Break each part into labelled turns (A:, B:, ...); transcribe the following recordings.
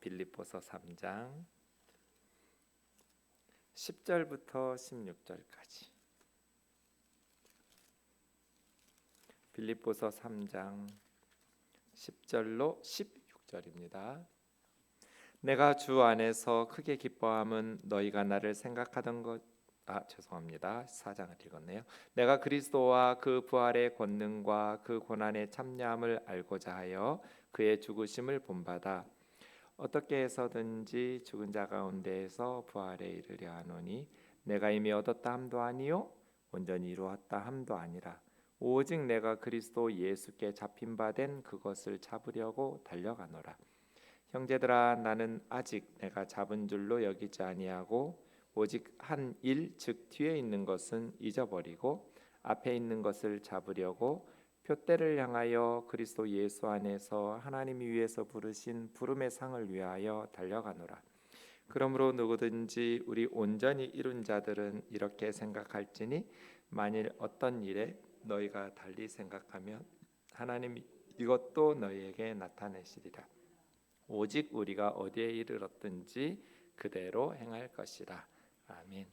A: 빌립보서 3장 10절부터 16절까지. 빌립보서 3장 10절로 16절입니다. 내가 주 안에서 크게 기뻐함은 너희가 나를 생각하던 것 죄송합니다. 4장을 읽었네요. 내가 그리스도와 그 부활의 권능과 그 고난의 참여함을 알고자 하여 그의 죽으심을 본받아 어떻게 해서든지 죽은 자 가운데에서 부활에 이르려 하노니 내가 이미 얻었다 함도 아니요 온전히 이루었다 함도 아니라 오직 내가 그리스도 예수께 잡힌 바 된 그것을 잡으려고 달려가노라. 형제들아, 나는 아직 내가 잡은 줄로 여기지 아니하고 오직 한 일, 즉 뒤에 있는 것은 잊어버리고 앞에 있는 것을 잡으려고 표대를 향하여 그리스도 예수 안에서 하나님이 위에서 부르신 부름의 상을 위하여 달려가노라. 그러므로 누구든지 우리 온전히 이룬 자들은 이렇게 생각할지니 만일 어떤 일에 너희가 달리 생각하면 하나님이 이것도 너희에게 나타내시리라. 오직 우리가 어디에 이르렀든지 그대로 행할 것이라. 아멘.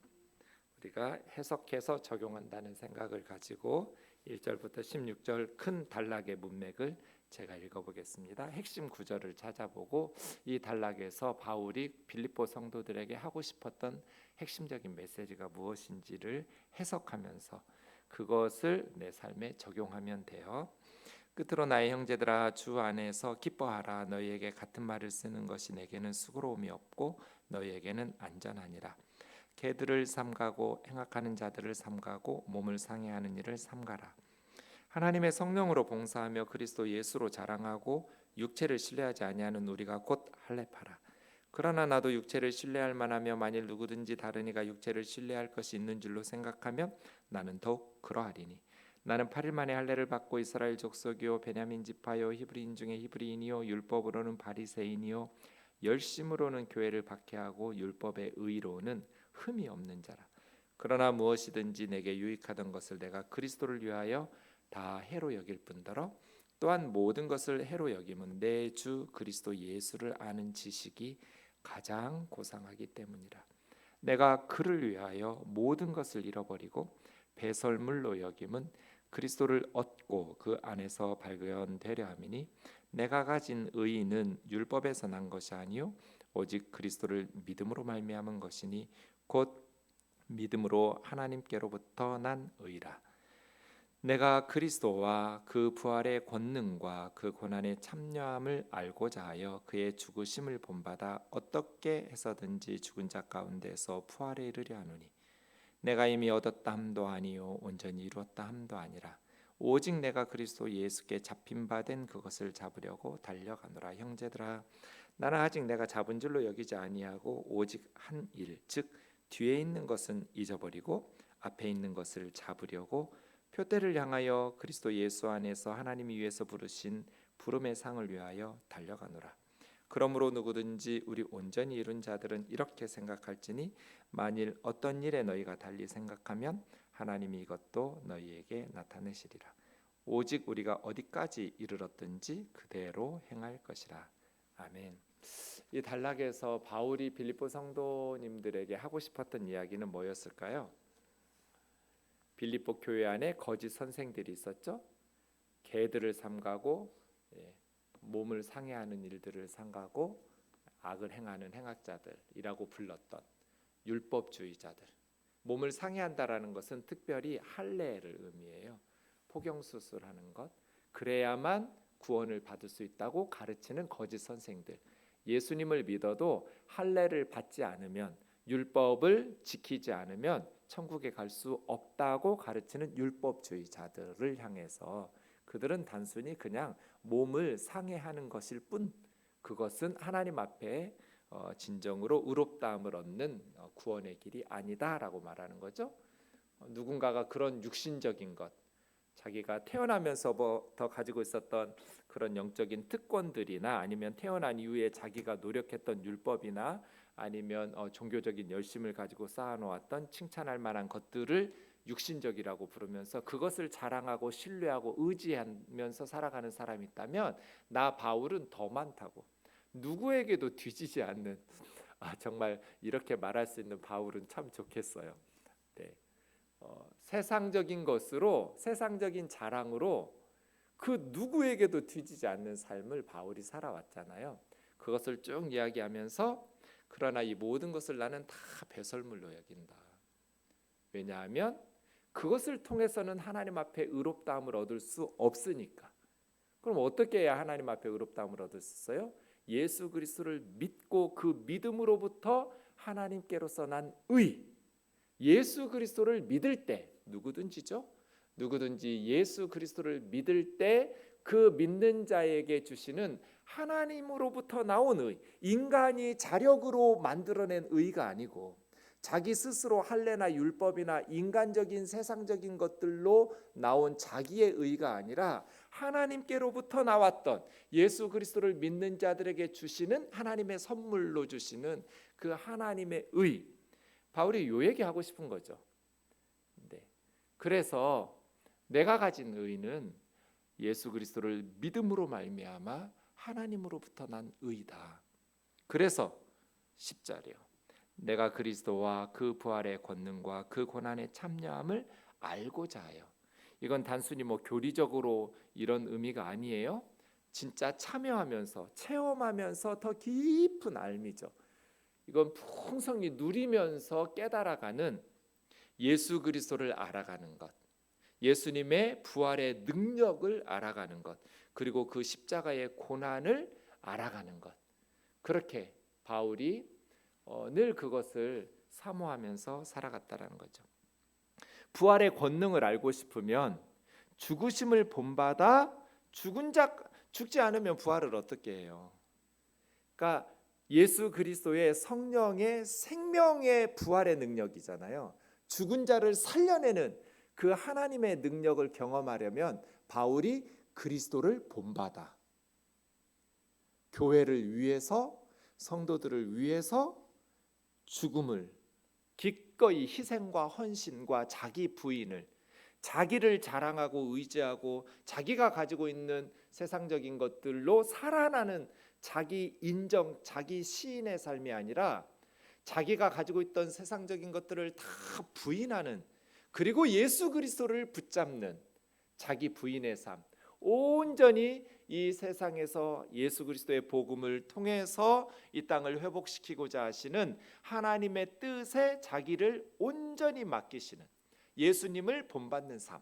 A: 우리가 해석해서 적용한다는 생각을 가지고 1절부터 16절 큰 단락의 문맥을 제가 읽어보겠습니다. 핵심 구절을 찾아보고 이 단락에서 바울이 빌립보 성도들에게 하고 싶었던 핵심적인 메시지가 무엇인지를 해석하면서 그것을 내 삶에 적용하면 돼요. 끝으로 나의 형제들아, 주 안에서 기뻐하라. 너희에게 같은 말을 쓰는 것이 내게는 수고로움이 없고 너희에게는 안전하니라. 개들을 삼가고 행악하는 자들을 삼가고 몸을 상해하는 일을 삼가라. 하나님의 성령으로 봉사하며 그리스도 예수로 자랑하고 육체를 신뢰하지 아니하는 우리가 곧 할례파라. 그러나 나도 육체를 신뢰할 만하며 만일 누구든지 다른 이가 육체를 신뢰할 것이 있는 줄로 생각하면 나는 더욱 그러하리니 나는 8일 만에 할례를 받고 이스라엘 족속이요 베냐민 지파요 히브리인 중에 히브리인이요 율법으로는 바리새인이요 열심으로는 교회를 박해하고 율법의 의로는 흠이 없는 자라. 그러나 무엇이든지 내게 유익하던 것을 내가 그리스도를 위하여 다 해로 여길 뿐더러 또한 모든 것을 해로 여김은 내 주 그리스도 예수를 아는 지식이 가장 고상하기 때문이라. 내가 그를 위하여 모든 것을 잃어버리고 배설물로 여김은 그리스도를 얻고 그 안에서 발견되려 함이니 내가 가진 의는 율법에서 난 것이 아니요 오직 그리스도를 믿음으로 말미암은 것이니 곧 믿음으로 하나님께로부터 난 의라. 내가 그리스도와 그 부활의 권능과 그 고난의 참여함을 알고자 하여 그의 죽으심을 본받아 어떻게 해서든지 죽은 자 가운데서 부활에 이르려 하노니 내가 이미 얻었다 함도 아니요 온전히 이루었다 함도 아니라 오직 내가 그리스도 예수께 잡힌 바 된 그것을 잡으려고 달려가노라. 형제들아, 나는 아직 내가 잡은 줄로 여기지 아니하고 오직 한 일, 즉 뒤에 있는 것은 잊어버리고 앞에 있는 것을 잡으려고 표대를 향하여 그리스도 예수 안에서 하나님이 위에서 부르신 부름의 상을 위하여 달려가노라. 그러므로 누구든지 우리 온전히 이룬 자들은 이렇게 생각할지니 만일 어떤 일에 너희가 달리 생각하면 하나님이 이것도 너희에게 나타내시리라. 오직 우리가 어디까지 이르렀든지 그대로 행할 것이라. 아멘. 이 단락에서 바울이 빌립보 성도님들에게 하고 싶었던 이야기는 뭐였을까요? 빌립보 교회 안에 거짓 선생들이 있었죠. 개들을 삼가고 몸을 상해하는 일들을 삼가고 악을 행하는 행악자들이라고 불렀던 율법주의자들. 몸을 상해한다라는 것은 특별히 할례를 의미해요. 포경수술하는 것. 그래야만 구원을 받을 수 있다고 가르치는 거짓 선생들. 예수님을 믿어도 할례를 받지 않으면 율법을 지키지 않으면 천국에 갈 수 없다고 가르치는 율법주의자들을 향해서 그들은 단순히 그냥 몸을 상해하는 것일 뿐 그것은 하나님 앞에 진정으로 의롭다함을 얻는 구원의 길이 아니다라고 말하는 거죠. 누군가가 그런 육신적인 것, 자기가 태어나면서부터 가지고 있었던 그런 영적인 특권들이나 아니면 태어난 이후에 자기가 노력했던 율법이나 아니면 종교적인 열심을 가지고 쌓아놓았던 칭찬할 만한 것들을 육신적이라고 부르면서 그것을 자랑하고 신뢰하고 의지하면서 살아가는 사람이 있다면 나 바울은 더 많다고, 누구에게도 뒤지지 않는, 정말 이렇게 말할 수 있는 바울은 참 좋겠어요. 네. 세상적인 것으로, 세상적인 자랑으로 그 누구에게도 뒤지지 않는 삶을 바울이 살아왔잖아요. 그것을 쭉 이야기하면서 그러나 이 모든 것을 나는 다 배설물로 여긴다. 왜냐하면 그것을 통해서는 하나님 앞에 의롭다함을 얻을 수 없으니까. 그럼 어떻게 해야 하나님 앞에 의롭다함을 얻을 수 있어요? 예수 그리스도를 믿고 그 믿음으로부터 하나님께로서 난 의, 예수 그리스도를 믿을 때 누구든지죠. 누구든지 예수 그리스도를 믿을 때 그 믿는 자에게 주시는 하나님으로부터 나온 의, 인간이 자력으로 만들어낸 의가 아니고 자기 스스로 할례나 율법이나 인간적인 세상적인 것들로 나온 자기의 의가 아니라 하나님께로부터 나왔던 예수 그리스도를 믿는 자들에게 주시는 하나님의 선물로 주시는 그 하나님의 의, 바울이 요 얘기하고 싶은 거죠. 네. 그래서 내가 가진 의는 예수 그리스도를 믿음으로 말미암아 하나님으로부터 난 의다. 그래서 10절이요. 내가 그리스도와 그 부활의 권능과 그 고난의 참여함을 알고자 하여. 이건 단순히 교리적으로 이런 의미가 아니에요. 진짜 참여하면서 체험하면서 더 깊은 알미죠. 이건 풍성히 누리면서 깨달아가는 예수 그리스도를 알아가는 것, 예수님의 부활의 능력을 알아가는 것, 그리고 그 십자가의 고난을 알아가는 것. 그렇게 바울이 늘 그것을 사모하면서 살아갔다라는 거죠. 부활의 권능을 알고 싶으면 죽으심을 본받아 죽은 자 죽지 않으면 부활을 어떻게 해요? 그러니까 예수 그리스도의 성령의 생명의 부활의 능력이잖아요. 죽은 자를 살려내는 그 하나님의 능력을 경험하려면 바울이 그리스도를 본받아 교회를 위해서, 성도들을 위해서 죽음을, 기꺼이 희생과 헌신과 자기 부인을, 자기를 자랑하고 의지하고 자기가 가지고 있는 세상적인 것들로 살아나는 자기 인정, 자기 시인의 삶이 아니라 자기가 가지고 있던 세상적인 것들을 다 부인하는, 그리고 예수 그리스도를 붙잡는 자기 부인의 삶, 온전히 이 세상에서 예수 그리스도의 복음을 통해서 이 땅을 회복시키고자 하시는 하나님의 뜻에 자기를 온전히 맡기시는, 예수님을 본받는 삶,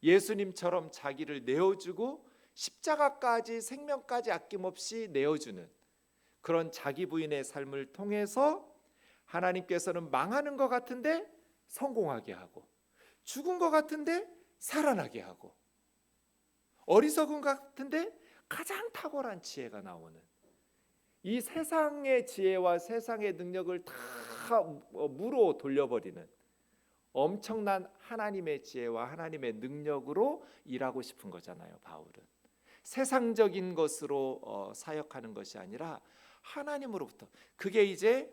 A: 예수님처럼 자기를 내어주고 십자가까지, 생명까지 아낌없이 내어주는 그런 자기 부인의 삶을 통해서 하나님께서는 망하는 것 같은데 성공하게 하고, 죽은 것 같은데 살아나게 하고, 어리석은 것 같은데 가장 탁월한 지혜가 나오는, 이 세상의 지혜와 세상의 능력을 다 무로 돌려버리는 엄청난 하나님의 지혜와 하나님의 능력으로 일하고 싶은 거잖아요. 바울은 세상적인 것으로 사역하는 것이 아니라 하나님으로부터, 그게 이제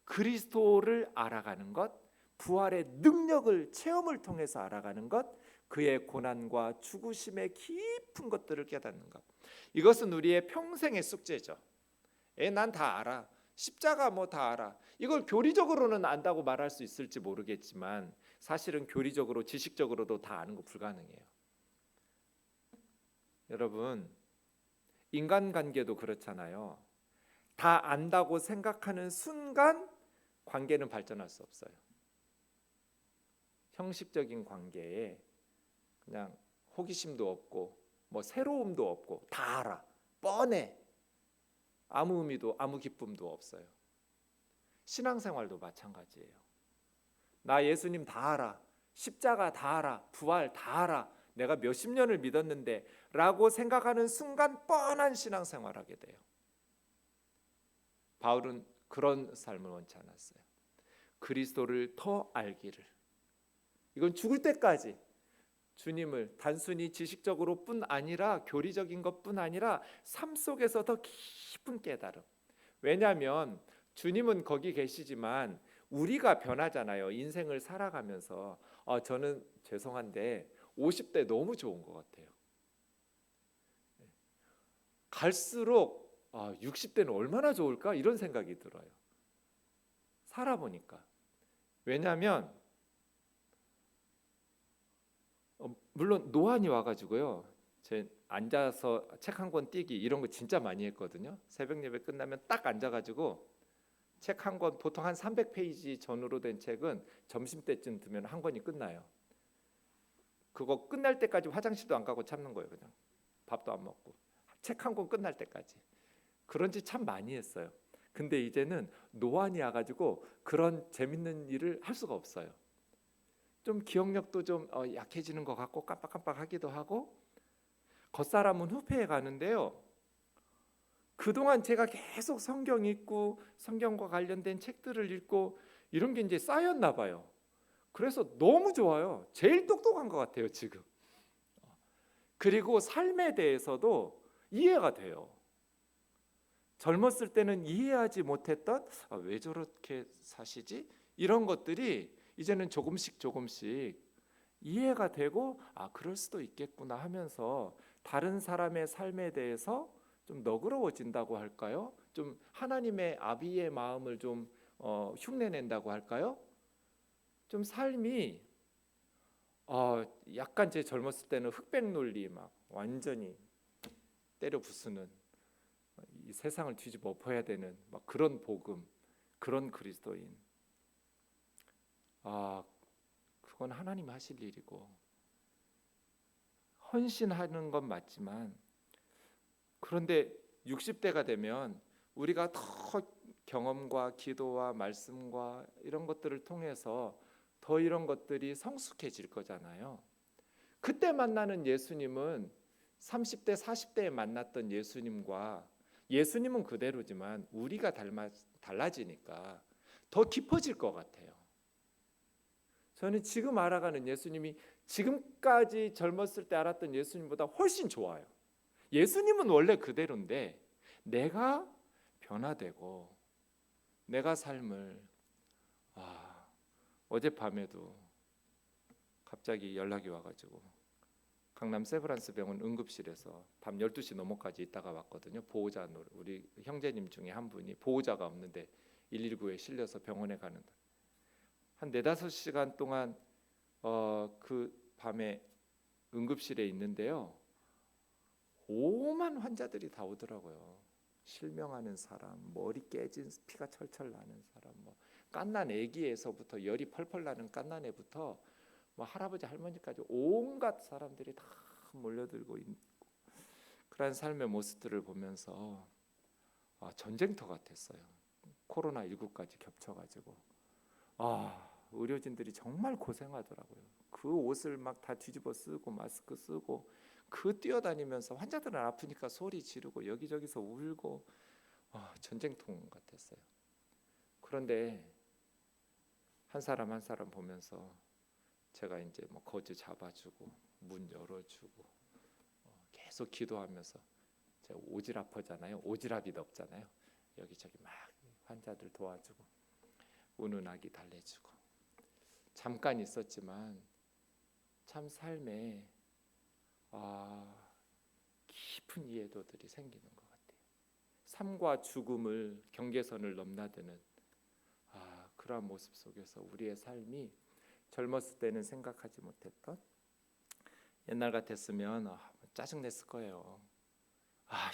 A: 그리스도를 알아가는 것, 부활의 능력을 체험을 통해서 알아가는 것, 그의 고난과 죽으심의 깊은 것들을 깨닫는 것. 이것은 우리의 평생의 숙제죠. 난 다 알아, 십자가 다 알아. 이걸 교리적으로는 안다고 말할 수 있을지 모르겠지만 사실은 교리적으로, 지식적으로도 다 아는 거 불가능해요. 여러분, 인간관계도 그렇잖아요. 다 안다고 생각하는 순간 관계는 발전할 수 없어요. 형식적인 관계에 그냥 호기심도 없고 새로움도 없고 다 알아, 뻔해, 아무 의미도 아무 기쁨도 없어요. 신앙생활도 마찬가지예요. 나 예수님 다 알아, 십자가 다 알아, 부활 다 알아, 내가 몇십 년을 믿었는데 라고 생각하는 순간 뻔한 신앙생활하게 돼요. 바울은 그런 삶을 원치 않았어요. 그리스도를 더 알기를, 이건 죽을 때까지 주님을 단순히 지식적으로 뿐 아니라 교리적인 것뿐 아니라 삶 속에서 더 깊은 깨달음. 왜냐하면 주님은 거기 계시지만 우리가 변하잖아요. 인생을 살아가면서 저는 죄송한데 50대 너무 좋은 것 같아요. 갈수록 60대는 얼마나 좋을까 이런 생각이 들어요. 살아보니까. 왜냐하면 물론 노안이 와가지고요. 제 앉아서 책 한 권 띄기 이런 거 진짜 많이 했거든요. 새벽 예배 끝나면 딱 앉아가지고 책 한 권, 보통 한 300페이지 전후로 된 책은 점심때쯤 두면 한 권이 끝나요. 그거 끝날 때까지 화장실도 안 가고 참는 거예요. 그냥 밥도 안 먹고 책 한 권 끝날 때까지. 그런 짓 참 많이 했어요. 근데 이제는 노안이 와가지고 그런 재밌는 일을 할 수가 없어요. 좀 기억력도 좀 약해지는 것 같고 깜빡깜빡하기도 하고, 겉사람은 후패해 가는데요. 그동안 제가 계속 성경 읽고 성경과 관련된 책들을 읽고 이런 게 이제 쌓였나 봐요. 그래서 너무 좋아요. 제일 똑똑한 것 같아요 지금. 그리고 삶에 대해서도 이해가 돼요. 젊었을 때는 이해하지 못했던 왜 저렇게 사시지? 이런 것들이 이제는 조금씩 이해가 되고 그럴 수도 있겠구나 하면서 다른 사람의 삶에 대해서 좀 너그러워진다고 할까요? 좀 하나님의 아비의 마음을 좀 흉내낸다고 할까요? 좀 삶이 약간 제 젊었을 때는 흑백 논리 막 완전히 때려 부수는 이 세상을 뒤집어 엎어야 되는 막 그런 복음, 그런 그리스도인. 그건 하나님 하실 일이고 헌신하는 건 맞지만, 그런데 60대가 되면 우리가 더 경험과 기도와 말씀과 이런 것들을 통해서 더 이런 것들이 성숙해질 거잖아요. 그때 만나는 예수님은 30대 40대에 만났던 예수님은 그대로지만 우리가 달라지니까 더 깊어질 것 같아요. 저는 지금 알아가는 예수님이 지금까지 젊었을 때 알았던 예수님보다 훨씬 좋아요. 예수님은 원래 그대로인데 내가 변화되고 내가 삶을 어젯밤에도 갑자기 연락이 와가지고 강남 세브란스 병원 응급실에서 밤 12시 넘어까지 있다가 왔거든요. 우리 형제님 중에 한 분이 보호자가 없는데 119에 실려서 병원에 가는 한 4-5시간 동안 그 밤에 응급실에 있는데요. 오만 환자들이 다 오더라고요. 실명하는 사람, 머리 깨진 피가 철철 나는 사람, 갓난 아기에서부터 열이 펄펄 나는 갓난 애부터 할아버지 할머니까지 온갖 사람들이 다 몰려들고 있고, 그런 삶의 모습들을 보면서 전쟁터 같았어요. 코로나19까지 겹쳐가지고 의료진들이 정말 고생하더라고요. 그 옷을 막 다 뒤집어 쓰고 마스크 쓰고 뛰어다니면서 환자들은 아프니까 소리 지르고 여기저기서 울고 전쟁통 같았어요. 그런데 한 사람 한 사람 보면서 제가 이제 거즈 잡아주고 문 열어주고 계속 기도하면서, 제가 오지랖퍼잖아요. 오지랖이 넓잖아요. 여기저기 막 환자들 도와주고 은은하게 달래주고, 잠깐 있었지만 참 삶에 깊은 이해도들이 생기는 것 같아요. 삶과 죽음을 경계선을 넘나드는 그러한 모습 속에서 우리의 삶이 젊었을 때는 생각하지 못했던, 옛날 같았으면 짜증냈을 거예요.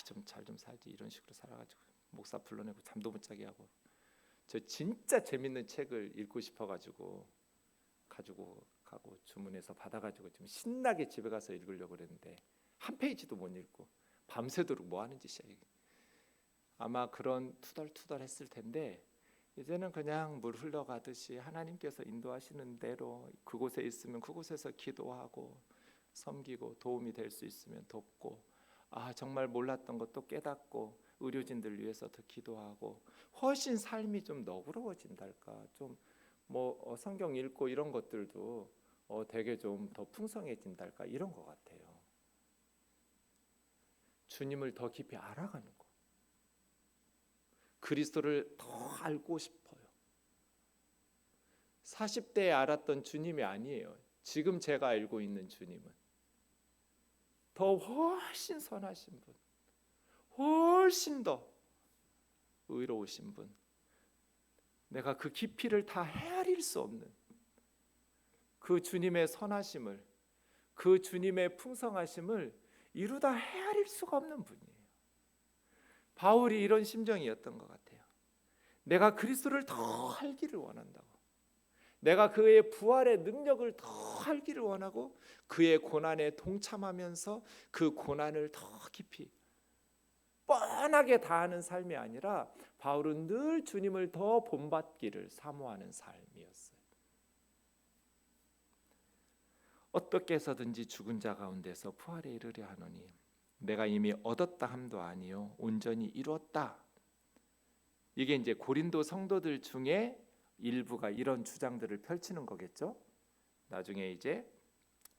A: 좀 잘 좀 살지 이런 식으로 살아가지고 목사 불러내고 잠도 못 자게 하고. 저 진짜 재밌는 책을 읽고 싶어가지고 가지고 가고 주문해서 받아가지고 좀 신나게 집에 가서 읽으려고 그랬는데 한 페이지도 못 읽고 밤새도록 뭐 하는 짓이야. 아마 그런 투덜투덜했을 텐데 이제는 그냥 물 흘러가듯이 하나님께서 인도하시는 대로 그곳에 있으면 그곳에서 기도하고 섬기고 도움이 될 수 있으면 돕고, 정말 몰랐던 것도 깨닫고 의료진들 위해서 더 기도하고, 훨씬 삶이 좀 너그러워진달까, 좀 성경 읽고 이런 것들도 되게 좀 더 풍성해진달까, 이런 것 같아요. 주님을 더 깊이 알아가는 거, 그리스도를 더 알고 싶어요. 40대에 알았던 주님이 아니에요. 지금 제가 알고 있는 주님은 더 훨씬 선하신 분, 훨씬 더 의로우신 분, 내가 그 깊이를 다 헤아릴 수 없는 그 주님의 선하심을, 그 주님의 풍성하심을 이루다 헤아릴 수가 없는 분이에요. 바울이 이런 심정이었던 것 같아요. 내가 그리스도를 더 알기를 원한다고, 내가 그의 부활의 능력을 더 알기를 원하고 그의 고난에 동참하면서 그 고난을 더 깊이 뻔하게 다하는 삶이 아니라 바울은 늘 주님을 더 본받기를 사모하는 삶이었어요. 어떻게 해서든지 죽은 자 가운데서 부활에 이르려 하노니 내가 이미 얻었다 함도 아니요 온전히 이루었다. 이게 이제 고린도 성도들 중에 일부가 이런 주장들을 펼치는 거겠죠. 나중에 이제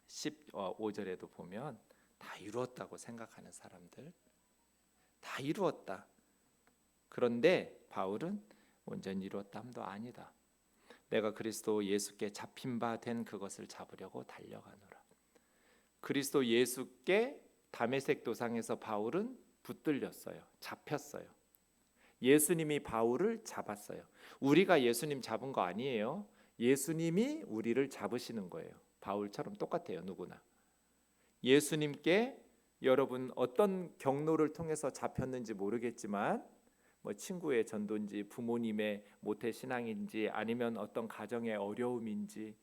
A: 15절에도 보면 다 이루었다고 생각하는 사람들, 다 이루었다. 그런데 바울은 온전히 이루었다 함도 아니다. 내가 그리스도 예수께 잡힌 바 된 그것을 잡으려고 달려가노라. 그리스도 예수께 다메섹 도상에서 바울은 붙들렸어요. 잡혔어요. 예수님이 바울을 잡았어요. 우리가 예수님 잡은 거 아니에요. 예수님이 우리를 잡으시는 거예요. 바울처럼 똑같아요. 누구나. 예수님께 여러분 어떤 경로를 통해서 잡혔는지 모르겠지만 뭐 친구의 전도인지 부모님의 모태 신앙인지 아니면 어떤 가정의 어려움인지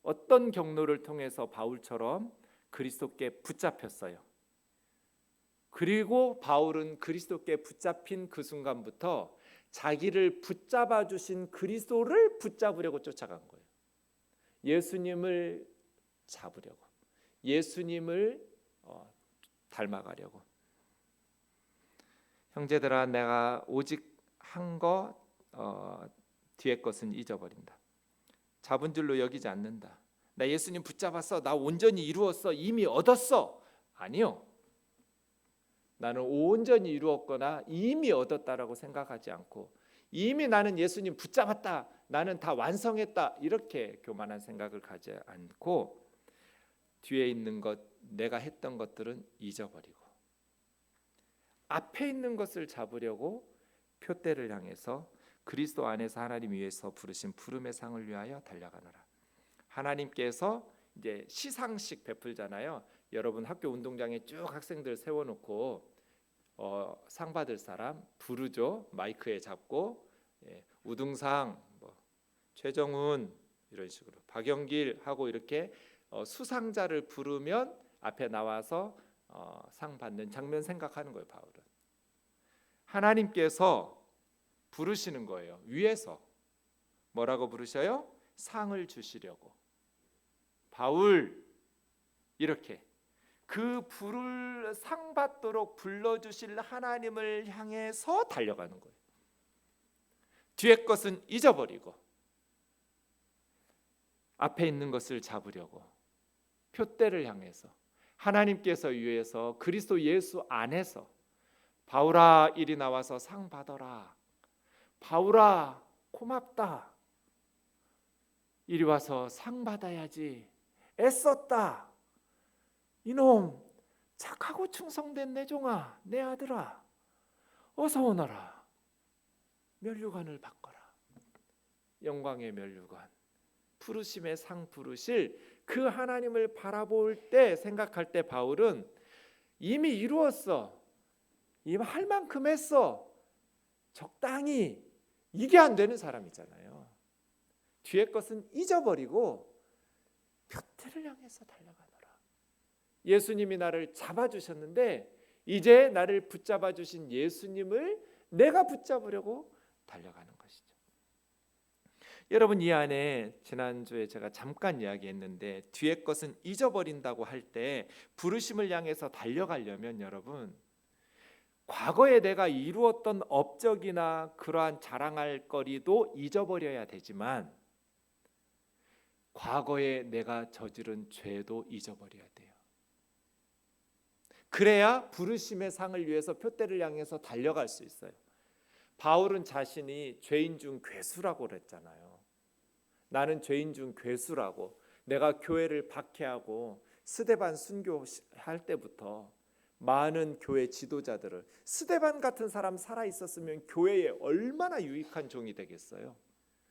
A: 어떤 경로를 통해서 바울처럼 그리스도께 붙잡혔어요. 그리고 바울은 그리스도께 붙잡힌 그 순간부터 자기를 붙잡아 주신 그리스도를 붙잡으려고 쫓아간 거예요. 예수님을 잡으려고, 예수님을 닮아가려고. 형제들아, 내가 오직 한 거 뒤에 것은 잊어버린다. 잡은 줄로 여기지 않는다. 나 예수님 붙잡았어, 나 온전히 이루었어, 이미 얻었어. 아니요. 나는 온전히 이루었거나 이미 얻었다라고 생각하지 않고 이미 나는 예수님 붙잡았다, 나는 다 완성했다, 이렇게 교만한 생각을 가지 않고 뒤에 있는 것, 내가 했던 것들은 잊어버리고 앞에 있는 것을 잡으려고 표대를 향해서 그리스도 안에서 하나님 위에서 부르신 부름의 상을 위하여 달려가노라. 하나님께서 이제 시상식 베풀잖아요. 여러분 학교 운동장에 쭉 학생들 세워놓고 상 받을 사람 부르죠. 마이크에 잡고 우등상 뭐 최정훈 이런 식으로 박영길 하고 이렇게 수상자를 부르면 앞에 나와서 상 받는 장면 생각하는 거예요. 바울은 하나님께서 부르시는 거예요. 위에서 뭐라고 부르셔요? 상을 주시려고. 바울 이렇게 그 부를 상 받도록 불러주실 하나님을 향해서 달려가는 거예요. 뒤에 것은 잊어버리고 앞에 있는 것을 잡으려고 표대를 향해서 하나님께서 위에서 그리스도 예수 안에서 바울아 이리 나와서 상 받아라. 바울아 고맙다. 이리 와서 상 받아야지. 애썼다. 이놈 착하고 충성된 내 종아, 내 아들아, 어서 오너라. 면류관을 받거라. 영광의 면류관, 부르심의 상 부르실 그 하나님을 바라볼 때, 생각할 때 바울은 이미 이루었어, 이미 할 만큼 했어, 적당히, 이게 안 되는 사람이잖아요. 뒤에 것은 잊어버리고 표대를 향해서 달려가노라. 예수님이 나를 잡아주셨는데 이제 나를 붙잡아 주신 예수님을 내가 붙잡으려고 달려가는 것이죠. 여러분, 이 안에 지난주에 제가 잠깐 이야기했는데 뒤에 것은 잊어버린다고 할 때 부르심을 향해서 달려가려면 여러분, 과거에 내가 이루었던 업적이나 그러한 자랑할 거리도 잊어버려야 되지만 과거에 내가 저지른 죄도 잊어버려야 돼요. 그래야 부르심의 상을 위해서 표대를 향해서 달려갈 수 있어요. 바울은 자신이 죄인 중 괴수라고 그랬잖아요. 나는 죄인 중 괴수라고. 내가 교회를 박해하고 스데반 순교할 때부터 많은 교회 지도자들을, 스데반 같은 사람 살아 있었으면 교회에 얼마나 유익한 종이 되겠어요.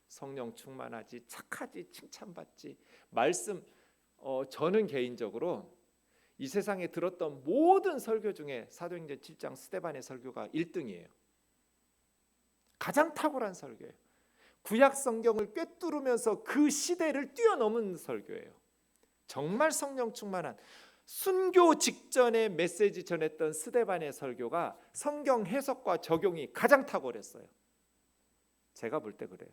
A: 성령 충만하지, 착하지, 칭찬받지. 말씀 저는 개인적으로 이 세상에 들었던 모든 설교 중에 사도행전 7장 스데반의 설교가 1등이에요. 가장 탁월한 설교예요. 구약 성경을 꿰뚫으면서 그 시대를 뛰어넘은 설교예요. 정말 성령 충만한, 순교 직전에 메시지 전했던 스데반의 설교가 성경 해석과 적용이 가장 탁월했어요. 제가 볼 때 그래요.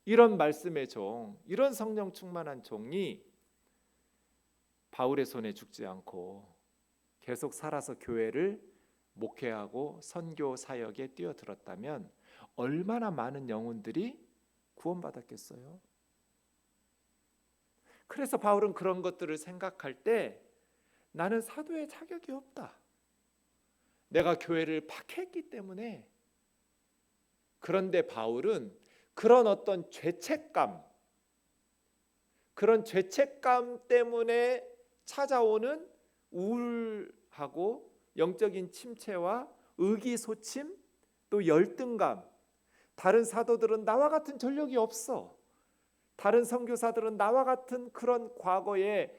A: 이런 말씀의 종, 이런 성령 충만한 종이 바울의 손에 죽지 않고 계속 살아서 교회를 목회하고 선교 사역에 뛰어들었다면 얼마나 많은 영혼들이 구원받았겠어요. 그래서 바울은 그런 것들을 생각할 때 나는 사도의 자격이 없다. 내가 교회를 박해했기 때문에. 그런데 바울은 그런 어떤 죄책감, 그런 죄책감 때문에 찾아오는 우울하고 영적인 침체와 의기소침, 또 열등감, 다른 사도들은 나와 같은 전력이 없어, 다른 선교사들은 나와 같은 그런 과거에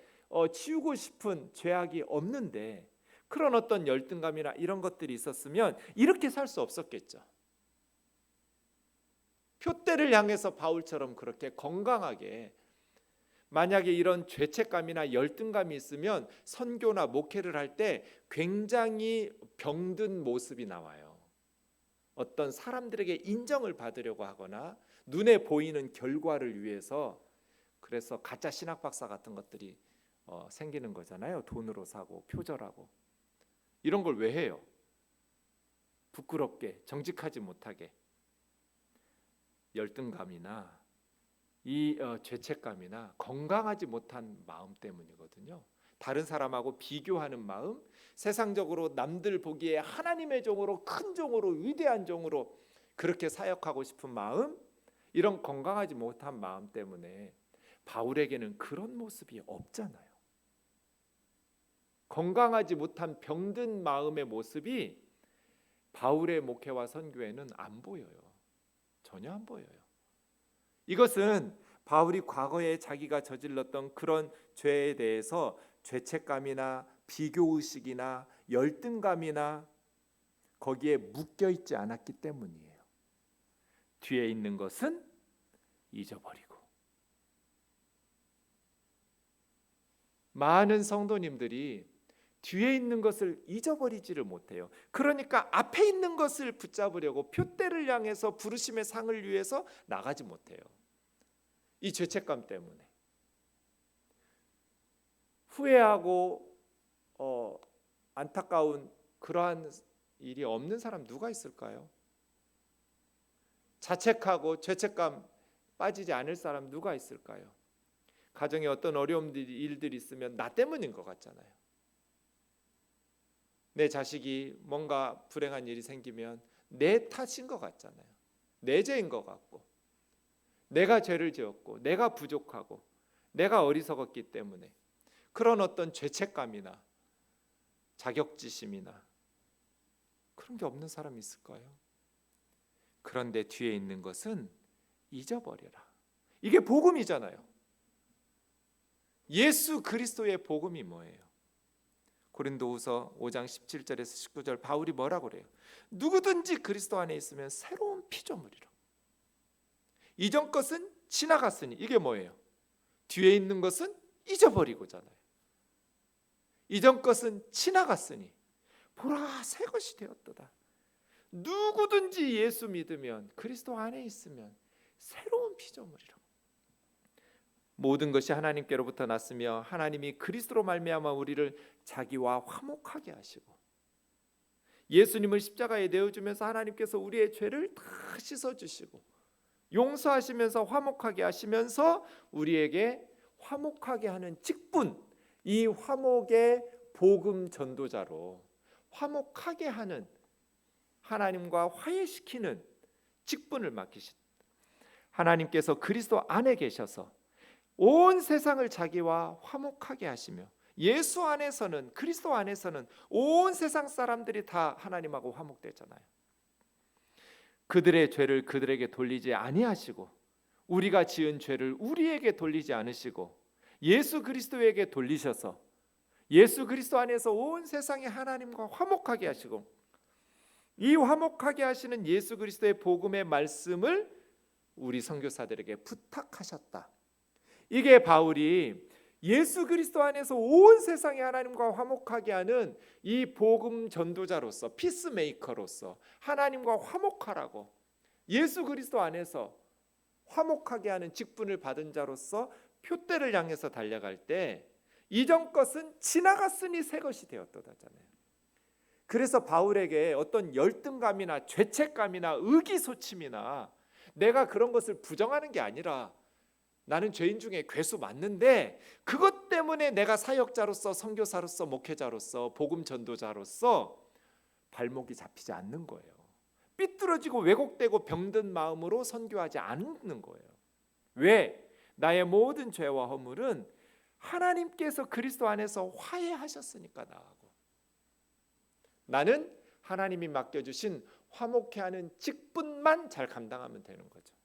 A: 치우고 싶은 죄악이 없는데, 그런 어떤 열등감이나 이런 것들이 있었으면 이렇게 살 수 없었겠죠. 표대를 향해서 바울처럼 그렇게 건강하게, 만약에 이런 죄책감이나 열등감이 있으면 선교나 목회를 할 때 굉장히 병든 모습이 나와요. 어떤 사람들에게 인정을 받으려고 하거나 눈에 보이는 결과를 위해서, 그래서 가짜 신학 박사 같은 것들이 생기는 거잖아요. 돈으로 사고 표절하고. 이런 걸 왜 해요? 부끄럽게, 정직하지 못하게. 열등감이나 이 죄책감이나 건강하지 못한 마음 때문이거든요. 다른 사람하고 비교하는 마음, 세상적으로 남들 보기에 하나님의 종으로, 큰 종으로, 위대한 종으로 그렇게 사역하고 싶은 마음, 이런 건강하지 못한 마음 때문에 바울에게는 그런 모습이 없잖아요. 건강하지 못한 병든 마음의 모습이 바울의 목회와 선교에는 안 보여요. 전혀 안 보여요. 이것은 바울이 과거에 자기가 저질렀던 그런 죄에 대해서 죄책감이나 비교의식이나 열등감이나 거기에 묶여있지 않았기 때문이에요. 뒤에 있는 것은 잊어버리고. 많은 성도님들이 뒤에 있는 것을 잊어버리지를 못해요. 그러니까 앞에 있는 것을 붙잡으려고 표대를 향해서 부르심의 상을 위해서 나가지 못해요. 이 죄책감 때문에. 후회하고 안타까운 그러한 일이 없는 사람 누가 있을까요? 자책하고 죄책감 빠지지 않을 사람 누가 있을까요? 가정에 어떤 어려움들이, 일들이 있으면 나 때문인 것 같잖아요. 내 자식이 뭔가 불행한 일이 생기면 내 탓인 것 같잖아요. 내 죄인 것 같고, 내가 죄를 지었고, 내가 부족하고, 내가 어리석었기 때문에 그런 어떤 죄책감이나 자격지심이나 그런 게 없는 사람이 있을까요? 그런데 뒤에 있는 것은 잊어버려라. 이게 복음이잖아요. 예수 그리스도의 복음이 뭐예요? 고린도후서 5장 17절에서 19절 바울이 뭐라고 그래요? 누구든지 그리스도 안에 있으면 새로운 피조물이라. 이전 것은 지나갔으니, 이게 뭐예요? 뒤에 있는 것은 잊어버리고잖아요. 이전 것은 지나갔으니 보라 새 것이 되었도다. 누구든지 예수 믿으면, 그리스도 안에 있으면 새로운 피조물이라. 모든 것이 하나님께로부터 났으며 하나님이 그리스도로 말미암아 우리를 자기와 화목하게 하시고, 예수님을 십자가에 내어주면서 하나님께서 우리의 죄를 다 씻어주시고 용서하시면서 화목하게 하시면서 우리에게 화목하게 하는 직분, 이 화목의 복음 전도자로 화목하게 하는, 하나님과 화해시키는 직분을 맡기신 하나님께서 그리스도 안에 계셔서 온 세상을 자기와 화목하게 하시며 예수 안에서는, 그리스도 안에서는 온 세상 사람들이 다 하나님하고 화목되잖아요. 그들의 죄를 그들에게 돌리지 아니하시고, 우리가 지은 죄를 우리에게 돌리지 않으시고 예수 그리스도에게 돌리셔서 예수 그리스도 안에서 온 세상이 하나님과 화목하게 하시고, 이 화목하게 하시는 예수 그리스도의 복음의 말씀을 우리 선교사들에게 부탁하셨다. 이게 바울이 예수 그리스도 안에서 온 세상이 하나님과 화목하게 하는 이 복음 전도자로서, 피스메이커로서 하나님과 화목하라고, 예수 그리스도 안에서 화목하게 하는 직분을 받은 자로서 표대를 향해서 달려갈 때 이전 것은 지나갔으니 새 것이 되었도다잖아요. 그래서 바울에게 어떤 열등감이나 죄책감이나 의기소침이나 내가 그런 것을 부정하는 게 아니라, 나는 죄인 중에 괴수 맞는데 그것 때문에 내가 사역자로서, 선교사로서, 목회자로서, 복음 전도자로서 발목이 잡히지 않는 거예요. 삐뚤어지고 왜곡되고 병든 마음으로 선교하지 않는 거예요. 왜? 나의 모든 죄와 허물은 하나님께서 그리스도 안에서 화해하셨으니까 나하고, 나는 하나님이 맡겨주신 화목해 하는 직분만 잘 감당하면 되는 거죠.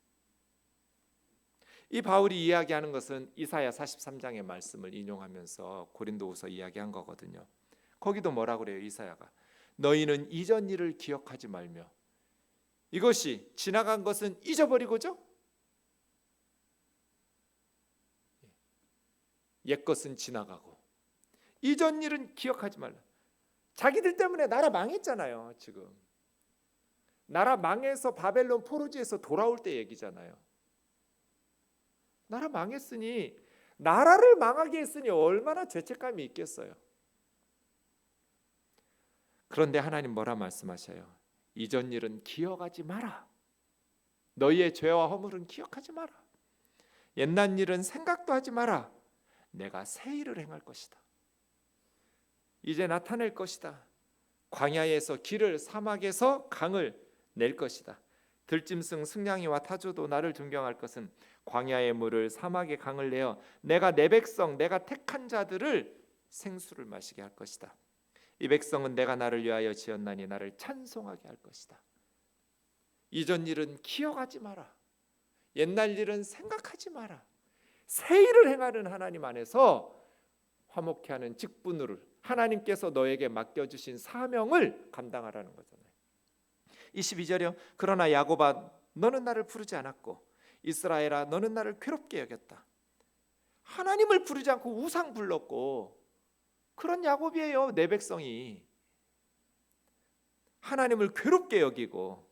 A: 이 바울이 이야기하는 것은 이사야 43장의 말씀을 인용하면서 고린도후서 이야기한 거거든요. 거기도 뭐라 그래요? 이사야가 너희는 이전 일을 기억하지 말며, 이것이 지나간 것은 잊어버리고죠, 옛 것은 지나가고 이전 일은 기억하지 말라. 자기들 때문에 나라 망했잖아요. 지금 나라 망해서 바벨론 포로지에서 돌아올 때 얘기잖아요. 나라 망했으니, 나라를 망하게 했으니 얼마나 죄책감이 있겠어요. 그런데 하나님 뭐라 말씀하셔요? 이전 일은 기억하지 마라. 너희의 죄와 허물은 기억하지 마라. 옛날 일은 생각도 하지 마라. 내가 새 일을 행할 것이다. 이제 나타낼 것이다. 광야에서 길을, 사막에서 강을 낼 것이다. 들짐승 승냥이와 타조도 나를 존경할 것은 광야의 물을, 사막의 강을 내어 내가 내 백성, 내가 택한 자들을 생수를 마시게 할 것이다. 이 백성은 내가 나를 위하여 지었나니 나를 찬송하게 할 것이다. 이전 일은 기억하지 마라. 옛날 일은 생각하지 마라. 새 일을 행하는 하나님 안에서 화목케 하는 직분을, 하나님께서 너에게 맡겨주신 사명을 감당하라는 거잖아요. 22절이요. 그러나 야곱아 너는 나를 부르지 않았고 이스라엘아 너는 나를 괴롭게 여겼다. 하나님을 부르지 않고 우상 불렀고, 그런 야곱이에요. 내 백성이 하나님을 괴롭게 여기고,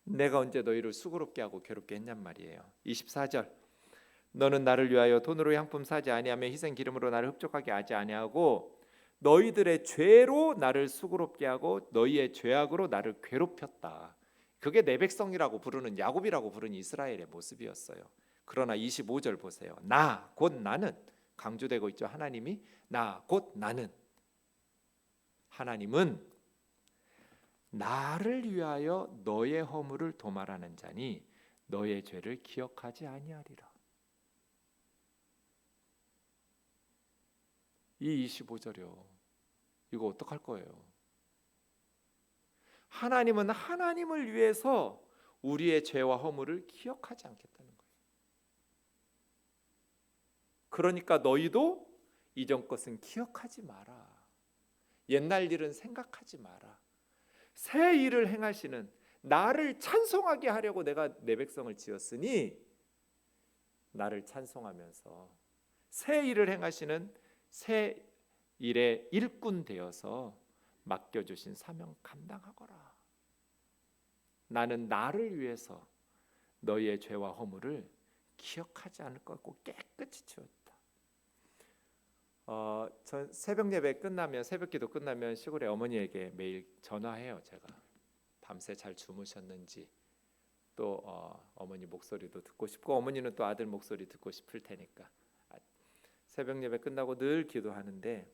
A: 내가 언제 너희를 수고롭게 하고 괴롭게 했냔 말이에요. 24절 너는 나를 위하여 돈으로 향품 사지 아니하며 희생 기름으로 나를 흡족하게 하지 아니하고 너희들의 죄로 나를 수고롭게 하고 너희의 죄악으로 나를 괴롭혔다. 그게 내 백성이라고 부르는, 야곱이라고 부르는 이스라엘의 모습이었어요. 그러나 25절 보세요. 나 곧 나는, 강조되고 있죠. 하나님이 나 곧 나는, 하나님은 나를 위하여 너의 허물을 도말하는 자니 너의 죄를 기억하지 아니하리라. 이 25절이요. 이거 어떡할 거예요? 하나님은 하나님을 위해서 우리의 죄와 허물을 기억하지 않겠다는 거예요. 그러니까 너희도 이전 것은 기억하지 마라. 옛날 일은 생각하지 마라. 새 일을 행하시는, 나를 찬송하게 하려고 내가 내 백성을 지었으니 나를 찬송하면서 새 일을 행하시는 새 일의 일꾼 되어서 맡겨주신 사명 감당하거라. 나는 나를 위해서 너희의 죄와 허물을 기억하지 않을 것 같고 깨끗이 지웠다. 전 새벽 예배 끝나면, 새벽기도 끝나면 시골에 어머니에게 매일 전화해요. 제가 밤새 잘 주무셨는지, 또 어머니 목소리도 듣고 싶고 어머니는 또 아들 목소리 듣고 싶을 테니까 새벽 예배 끝나고 늘 기도하는데,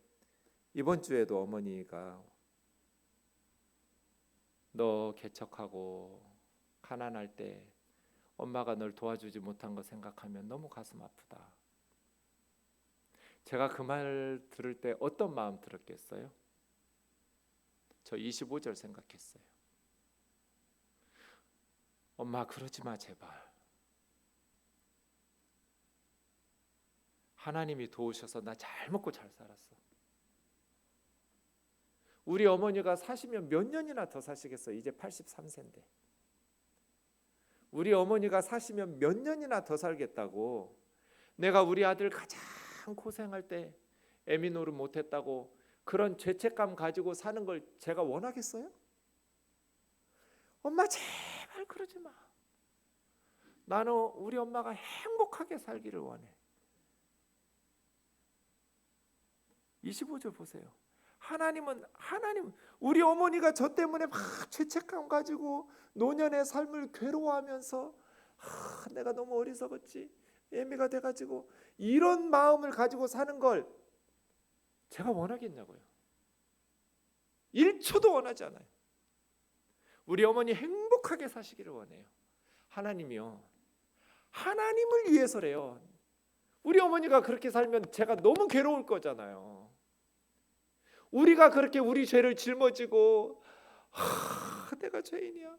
A: 이번 주에도 어머니가 너 개척하고 가난할 때 엄마가 널 도와주지 못한 거 생각하면 너무 가슴 아프다. 제가 그 말 들을 때 어떤 마음 들었겠어요? 저 25절 생각했어요. 엄마 그러지 마 제발. 하나님이 도우셔서 나 잘 먹고 잘 살았어. 우리 어머니가 사시면 몇 년이나 더 사시겠어요? 이제 83세인데. 우리 어머니가 사시면 몇 년이나 더 살겠다고. 내가 우리 아들 가장 고생할 때 애미 노릇 못했다고 그런 죄책감 가지고 사는 걸 제가 원하겠어요? 엄마 제발 그러지 마. 나는 우리 엄마가 행복하게 살기를 원해. 25절 보세요. 하나님 우리 어머니가 저 때문에 막 죄책감 가지고 노년의 삶을 괴로워하면서 내가 너무 어리석었지, 애미가 돼가지고 이런 마음을 가지고 사는 걸 제가 원하겠냐고요. 1초도 원하지 않아요. 우리 어머니 행복하게 사시기를 원해요. 하나님이요, 하나님을 위해서래요. 우리 어머니가 그렇게 살면 제가 너무 괴로울 거잖아요. 우리가 그렇게 우리 죄를 짊어지고 내가 죄인이야,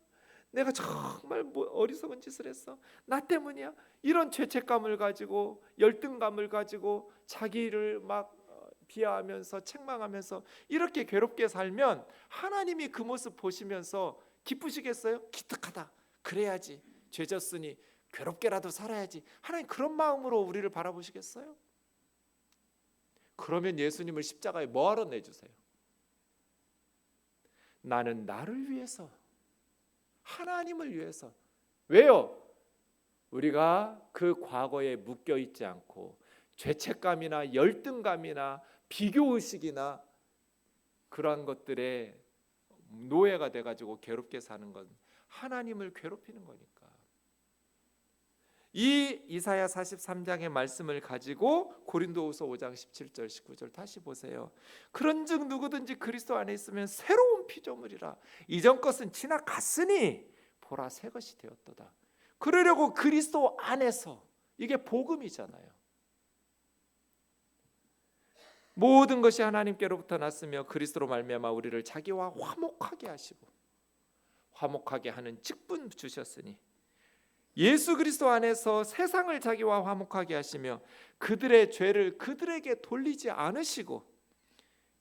A: 내가 정말 어리석은 짓을 했어, 나 때문이야, 이런 죄책감을 가지고 열등감을 가지고 자기를 막 비하하면서 책망하면서 이렇게 괴롭게 살면 하나님이 그 모습 보시면서 기쁘시겠어요? 기특하다, 그래야지, 죄졌으니 괴롭게라도 살아야지. 하나님 그런 마음으로 우리를 바라보시겠어요? 그러면 예수님을 십자가에 뭐하러 내주세요? 나는 나를 위해서, 하나님을 위해서. 왜요? 우리가 그 과거에 묶여있지 않고 죄책감이나 열등감이나 비교의식이나 그러한 것들에 노예가 돼가지고 괴롭게 사는 건 하나님을 괴롭히는 거니까. 이 이사야 43장의 말씀을 가지고 고린도후서 5장 17절 19절 다시 보세요. 그런즉 누구든지 그리스도 안에 있으면 새로운 피조물이라, 이전 것은 지나갔으니 보라 새 것이 되었도다. 그러려고 그리스도 안에서, 이게 복음이잖아요. 모든 것이 하나님께로부터 났으며 그리스도로 말미암아 우리를 자기와 화목하게 하시고 화목하게 하는 직분 주셨으니 예수 그리스도 안에서 세상을 자기와 화목하게 하시며 그들의 죄를 그들에게 돌리지 않으시고,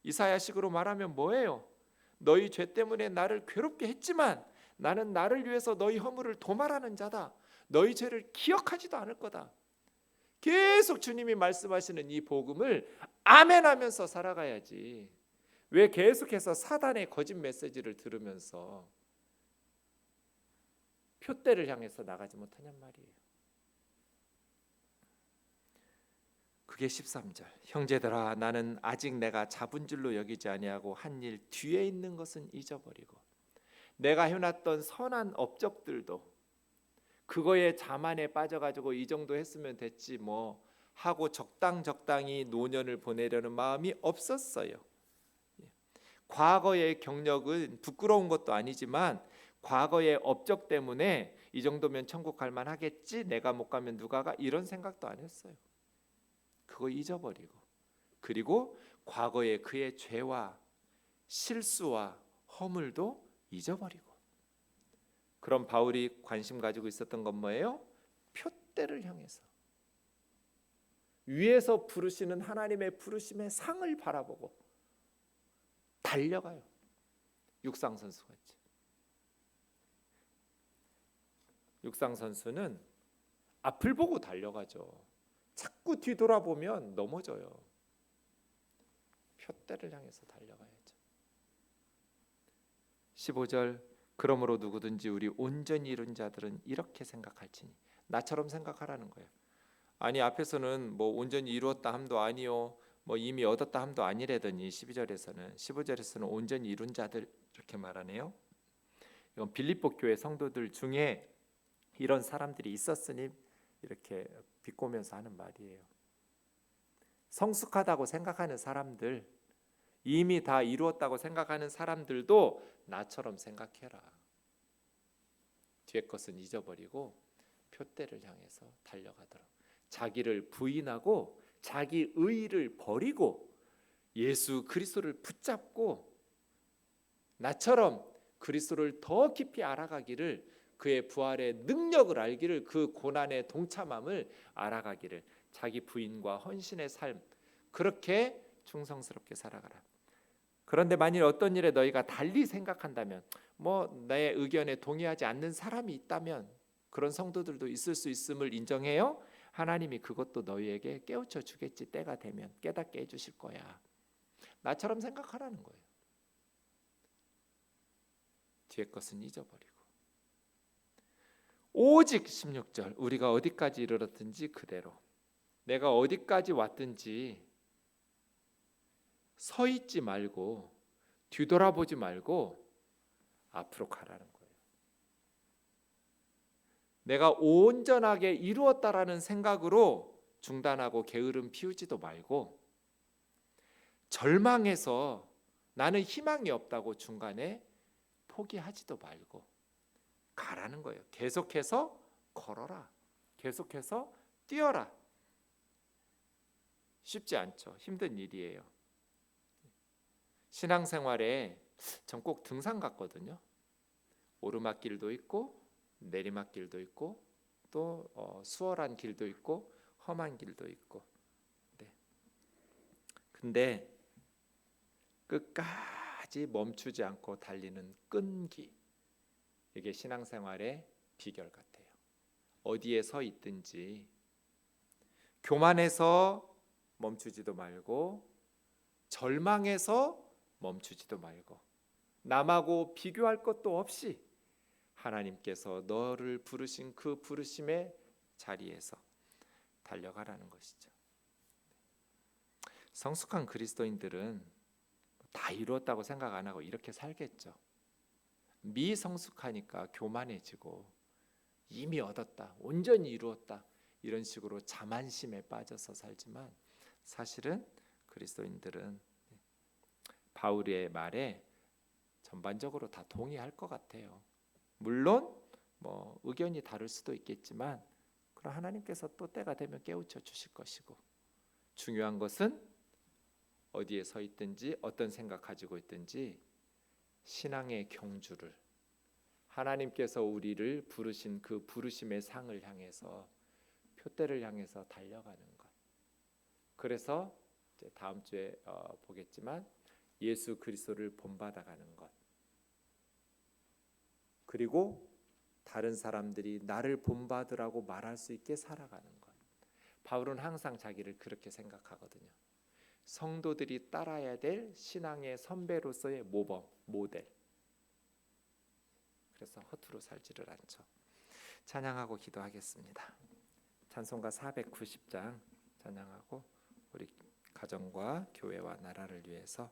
A: 이사야식으로 말하면 뭐예요? 너희 죄 때문에 나를 괴롭게 했지만 나는 나를 위해서 너희 허물을 도말하는 자다. 너희 죄를 기억하지도 않을 거다. 계속 주님이 말씀하시는 이 복음을 아멘하면서 살아가야지. 왜 계속해서 사단의 거짓 메시지를 들으면서 표대를 향해서 나가지 못하냔 말이에요. 그게 13절. 형제들아 나는 아직 내가 잡은 줄로 여기지 아니하고 한 일 뒤에 있는 것은 잊어버리고 내가 해놨던 선한 업적들도 그거에 자만에 빠져가지고 이 정도 했으면 됐지 뭐 하고 적당히 노년을 보내려는 마음이 없었어요. 과거의 경력은 부끄러운 것도 아니지만 과거의 업적 때문에 이 정도면 천국 갈 만하겠지, 내가 못 가면 누가 가, 이런 생각도 안 했어요. 그거 잊어버리고, 그리고 과거의 그의 죄와 실수와 허물도 잊어버리고. 그럼 바울이 관심 가지고 있었던 건 뭐예요? 표대를 향해서 위에서 부르시는 하나님의 부르심의 상을 바라보고 달려가요. 육상선수같이. 육상선수는 앞을 보고 달려가죠. 자꾸 뒤돌아보면 넘어져요. 표대를 향해서 달려가야죠. 15절. 그러므로 누구든지 우리 온전히 이룬 자들은 이렇게 생각할지니, 나처럼 생각하라는 거예요. 아니 앞에서는 뭐 온전히 이루었다 함도 아니요, 뭐 이미 얻었다 함도 아니래더니 15절에서는 온전히 이룬 자들 이렇게 말하네요. 이건 빌립보 교회 성도들 중에 이런 사람들이 있었으니 이렇게 비꼬면서 하는 말이에요. 성숙하다고 생각하는 사람들, 이미 다 이루었다고 생각하는 사람들도 나처럼 생각해라. 뒤에 것은 잊어버리고 표대를 향해서 달려가도록. 자기를 부인하고 자기 의의를 버리고 예수 그리스도를 붙잡고 나처럼 그리스도를 더 깊이 알아가기를, 그의 부활의 능력을 알기를, 그 고난의 동참함을 알아가기를, 자기 부인과 헌신의 삶, 그렇게 충성스럽게 살아가라. 그런데 만일 어떤 일에 너희가 달리 생각한다면, 내 의견에 동의하지 않는 사람이 있다면, 그런 성도들도 있을 수 있음을 인정해요. 하나님이 그것도 너희에게 깨우쳐 주겠지. 때가 되면 깨닫게 해주실 거야. 나처럼 생각하라는 거예요. 뒤에 것은 잊어버리고 오직 16절, 우리가 어디까지 이르렀든지 그대로, 내가 어디까지 왔든지 서 있지 말고 뒤돌아보지 말고 앞으로 가라는 거예요. 내가 온전하게 이루었다라는 생각으로 중단하고 게으름 피우지도 말고, 절망해서 나는 희망이 없다고 중간에 포기하지도 말고 가라는 거예요. 계속해서 걸어라. 계속해서 뛰어라. 쉽지 않죠. 힘든 일이에요. 신앙생활에 전 꼭 등산 같거든요. 오르막길도 있고 내리막길도 있고 또 수월한 길도 있고 험한 길도 있고. 네. 근데 끝까지 멈추지 않고 달리는 끈기, 이게 신앙생활의 비결 같아요. 어디에 서 있든지 교만해서 멈추지도 말고, 절망해서 멈추지도 말고, 남하고 비교할 것도 없이 하나님께서 너를 부르신 그 부르심의 자리에서 달려가라는 것이죠. 성숙한 그리스도인들은 다 이루었다고 생각 안 하고 이렇게 살겠죠. 미성숙하니까 교만해지고 이미 얻었다, 온전히 이루었다, 이런 식으로 자만심에 빠져서 살지만, 사실은 그리스도인들은 바울의 말에 전반적으로 다 동의할 것 같아요. 물론 의견이 다를 수도 있겠지만, 그럼 하나님께서 또 때가 되면 깨우쳐 주실 것이고, 중요한 것은 어디에 서 있든지 어떤 생각 가지고 있든지 신앙의 경주를, 하나님께서 우리를 부르신 그 부르심의 상을 향해서, 표대를 향해서 달려가는 것. 그래서 이제 다음 주에 보겠지만 예수 그리스도를 본받아가는 것, 그리고 다른 사람들이 나를 본받으라고 말할 수 있게 살아가는 것. 바울은 항상 자기를 그렇게 생각하거든요. 성도들이 따라야 될 신앙의 선배로서의 모범, 모델. 그래서 허투루 살지를 않죠. 찬양하고 기도하겠습니다. 찬송가 490장 찬양하고 우리 가정과 교회와 나라를 위해서